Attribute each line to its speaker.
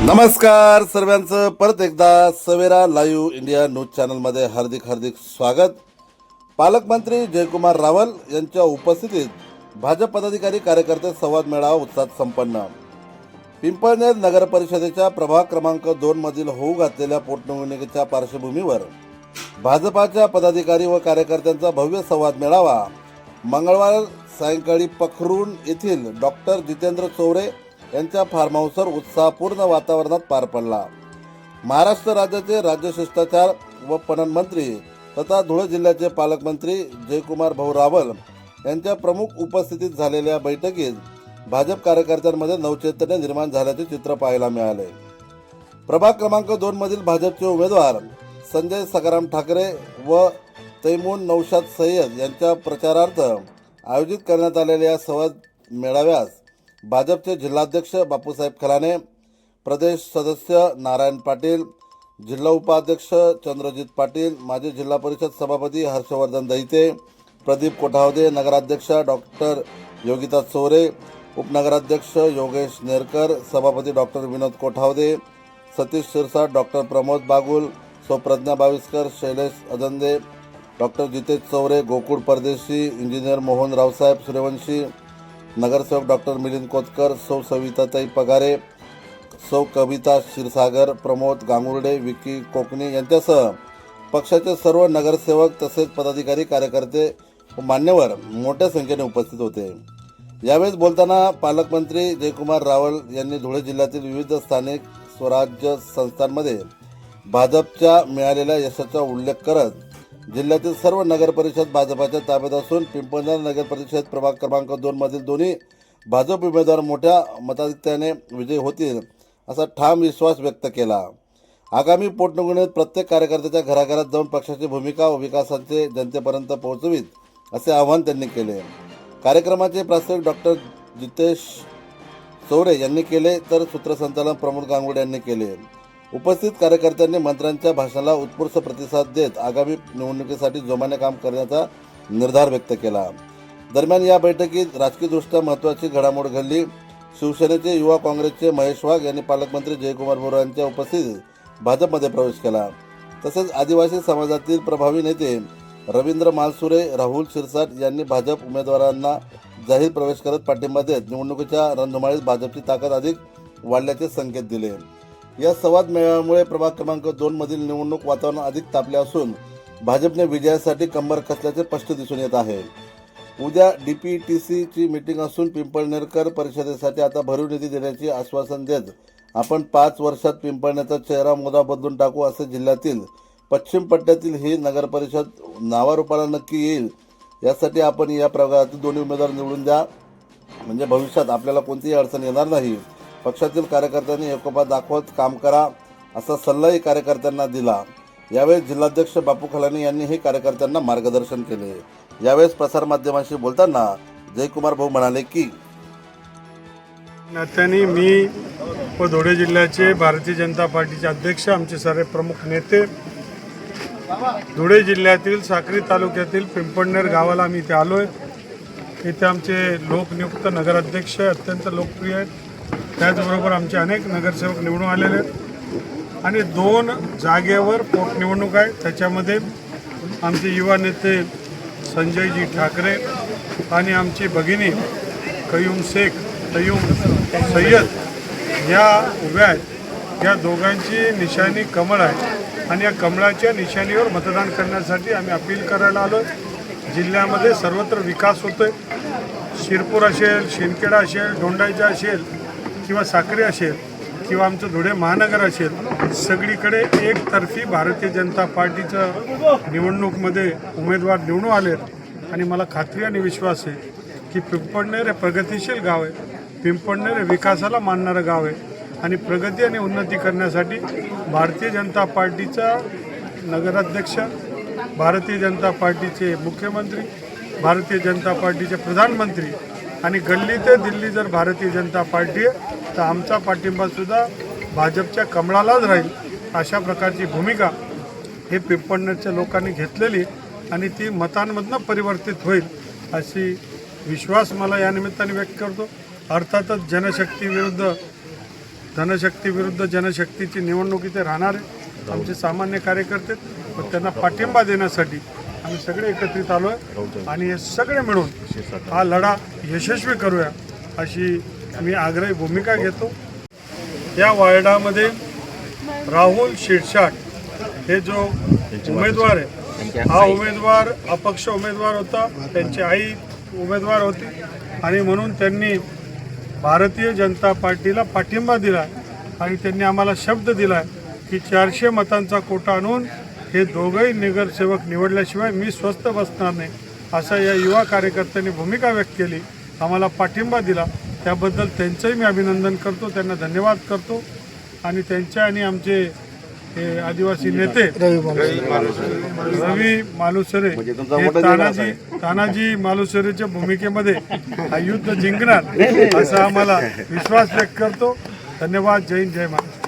Speaker 1: नमस्कार सर्वांचं परत एकदा सवेरा लाईव्ह इंडिया न्यूज चॅनलमध्ये हार्दिक स्वागत। पालकमंत्री जयकुमार रावल यांच्या उपस्थितीत भाजप पदाधिकारी कार्यकर्ते संवाद मेळावा उत्साहात संपन्न। पिंपळनेर नगर परिषदेच्या प्रभाग क्रमांक 2 मधील होऊ घातलेल्या पोटनिवडणुकीच्या पार्श्वभूमीवर भाजपाच्या पदाधिकारी व कार्यकर्त्यांचा भव्य संवाद मेळावा मंगळवार सायंकाळी पखरून येथील डॉक्टर जितेंद्र चौरे यांच्या फार्म हाऊसवर उत्साहपूर्ण वातावरणात पार पडला। महाराष्ट्र राज्याचे राज्य शिष्टाचार व पणन मंत्री तथा धुळे जिल्ह्याचे पालकमंत्री जयकुमार भाऊ रावल यांच्या प्रमुख उपस्थितीत झालेल्या बैठकीत भाजप कार्यकर्त्यांमध्ये नवचैतन्य निर्माण झाल्याचे चित्र पाहायला मिळाले। प्रभाग क्रमांक 2 मधील भाजपचे उमेदवार संजय सखाराम ठाकरे व तैमून नौशाद सय्यद यांच्या प्रचारार्थ आयोजित करण्यात आलेल्या या संवाद मेळाव्यास भाजपचे जिल्हाध्यक्ष बापूसाहेब खलाने, प्रदेश सदस्य नारायण पाटील, जिल्हा उपाध्यक्ष चंद्रजीत पाटील, माजी जिल्हा परिषद सभापती हर्षवर्धन दहिते, प्रदीप कोठावदे, नगराध्यक्ष डॉक्टर योगिता चौरे, उपनगराध्यक्ष योगेश नेरकर, सभापती डॉक्टर विनोद कोठावदे, सतीश शिरसाट, डॉक्टर प्रमोद बागुल, प्रज्ञा बाविस्कर, शैलेश अदंदे, डॉक्टर जितेश चौरे, गोकुळ परदेशी, इंजिनियर मोहन रावसाहेब सूर्यवंशी, नगरसेवक डॉक्टर मिलिंद कोतकर, सविताताई पगारे, कविता क्षीरसागर, प्रमोद गांगुर्डे, विकी कोकणी यांच्यासह पक्षाचे सर्व नगरसेवक तसेच पदाधिकारी कार्यकर्ते व मान्यवर मोठ्या संख्येने उपस्थित होते। यावेळी बोलताना पालकमंत्री जयकुमार रावल यांनी धुळे जिल्ह्यातील विविध स्थानिक स्वराज्य संस्थांमध्ये भाजपच्या मिळालेल्या यशाचा उल्लेख करत जिल्ह्यातील सर्व नगर परिषद भाजपाच्या ताब्यात असून पिंपळनेर नगर परिषद प्रभाग क्रमांक 2 मधील दोन्ही भाजप उमेदवार मोठ्या मताधिक्याने विजयी होतील असा ठाम विश्वास व्यक्त केला। आगामी पोटनिवडणुकीत प्रत्येक कार्यकर्त्याच्या घराघरात जाऊन पक्षाची भूमिका व विकासाचे जनतेपर्यंत पोहोचवीत असे आवाहन त्यांनी केले। कार्यक्रमाचे प्रास्ताविक डॉक्टर जितेश चौरे यांनी केले तर सूत्रसंचालन प्रमोद गांगुर्डे यांनी केले। उपस्थित कार्यकर्त्यांनी मंत्र्यांच्या भाषणाला उत्स्फूर्त प्रतिसाद देत आगामी निवडणुकीसाठी जोमाने काम करण्याचा निर्धार व्यक्त केला। दरम्यान या बैठकीत राजकीयदृष्ट्या महत्त्वाची घडामोड घडली। शिवसेनेचे युवा काँग्रेसचे महेश वाघ यांनी पालकमंत्री जयकुमार भाऊ यांच्या उपस्थितीत भाजपमध्ये प्रवेश केला। तसेच आदिवासी समाजातील प्रभावी नेते रवींद्र मालसुरे, राहुल शिरसाट यांनी भाजप उमेदवारांना जाहीर प्रवेश करत पाठिंबा देत निवडणुकीच्या रणधुमाळीत भाजपची ताकद अधिक वाढल्याचे संकेत दिले। या संवाद मेळाव्यामुळे प्रभाग क्रमांक 2 मधील निवडणूक वातावरण अधिक तापले असून भाजपने विजयासाठी कंबर कसल्याचे स्पष्ट दिसून येत आहे। उद्या DPTCची मीटिंग असून पिंपळनेरकर परिषदेसाठी आता भरीव निधी देण्याचे आश्वासन देत आपण 5 वर्षात पिंपळनेरचा चेहरा मोदा बदलून टाकू असे जिल्ह्यातील पश्चिम पट्ट्यातील ही नगर परिषद नावारूपाला नक्की येईल यासाठी आपण या प्रभागातील दोन्ही उमेदवार निवडून द्या, म्हणजे भविष्यात आपल्याला कोणतीही अडचण येणार नाही। पक्षातील कार्यकर्त्यांनी एकोपा दाखवत काम करा असा सल्लाही कार्यकर्त्यांना दिला। यावेळी जिल्हाध्यक्ष बापू खलाने यांनीही कार्यकर्त्यांना मार्गदर्शन केले। यावेळेस प्रसारमाध्यमांशी बोलताना जयकुमार भाऊ म्हणाले की
Speaker 2: नात्याने मी व धुळे जिल्ह्याचे भारतीय जनता पार्टीचे अध्यक्ष, आमचे सर्व प्रमुख नेते धुळे जिल्ह्यातील साक्री तालुक्यातील पिंपळनेर गावाला आम्ही इथे आलो आहे। इथे आमचे लोकनियुक्त नगराध्यक्ष अत्यंत लोकप्रिय आहेत, त्याचबरोबर आमचे अनेक नगरसेवक निवडून आलेले आहेत आणि 2 जागेवर पोटनिवडणूक आहे। त्याच्यामध्ये आमचे युवा नेते संजयजी ठाकरे आणि आमची भगिनी कयूम सय्यद या उभ्या आहेत। या दोघांची निशाणी कमळ आहे आणि या कमळाच्या निशाणीवर मतदान करण्यासाठी आम्ही अपील करायला आलो। जिल्ह्यामध्ये सर्वत्र विकास होतोय। शिरपूर असेल, शिंदखेडा असेल, दोंडाईचा असेल किंवा साक्री असेल किंवा आमचं धुळे महानगर असेल, सगळीकडे एकतर्फी भारतीय जनता पार्टीचं निवडणूकमध्ये उमेदवार निवडून आलेत आणि मला खात्री आणि विश्वास आहे की पिंपळनेर हे प्रगतिशील गाव आहे, पिंपळनेर हे विकासाला मानणारं गाव आहे आणि प्रगती आणि उन्नती करण्यासाठी भारतीय जनता पार्टीचा नगराध्यक्ष, भारतीय जनता पार्टीचे मुख्यमंत्री, भारतीय जनता पार्टीचे प्रधानमंत्री आणि गल्ली ते दिल्ली जर भारतीय जनता पार्टी आहे तर आमचा पाठिंबासुद्धा भाजपच्या कमळालाच राहील अशा प्रकारची भूमिका हे पिंपळनेरच्या लोकांनी घेतलेली आणि ती मतांमधनं परिवर्तित होईल अशी विश्वास मला या निमित्ताने व्यक्त करतो. अर्थातच धनशक्ती विरुद्ध जनशक्तीची निवडणूक इथे राहणार आहे. आमचे सामान्य कार्यकर्ते व त्यांना पाठिंबा देण्यासाठी आम्ही सगळे एकत्रित आलो आहे आणि हे सगळे मिळून हा लढा यशस्वी करूया अशी मी आग्रही भूमिका घेतो. या वार्डामध्ये राहुल शिरसाट हे जो उमेदवार आहे, हा उमेदवार अपक्ष उमेदवार होता, त्यांची आई उमेदवार होती आणि म्हणून त्यांनी भारतीय जनता पार्टीला पाठिंबा दिला आणि त्यांनी आम्हाला शब्द दिला की 400 मतांचा कोटा आणून हे दोघंही नगरसेवक निवडल्याशिवाय मी स्वस्थ बसणार नाही, असं या युवा कार्यकर्त्यांनी भूमिका व्यक्त केली, आम्हाला पाठिंबा दिला. त्याबद्दल त्यांचंही मी अभिनंदन करतो, त्यांना धन्यवाद करतो. आणि त्यांच्या आणि आमचे हे आदिवासी नेते रवी मालुसरे हे तानाजी मालुसरेच्या भूमिकेमध्ये हा युद्ध जिंकणार असा आम्हाला विश्वास व्यक्त करतो. धन्यवाद. जय हिंद, जय महाराष्ट्र.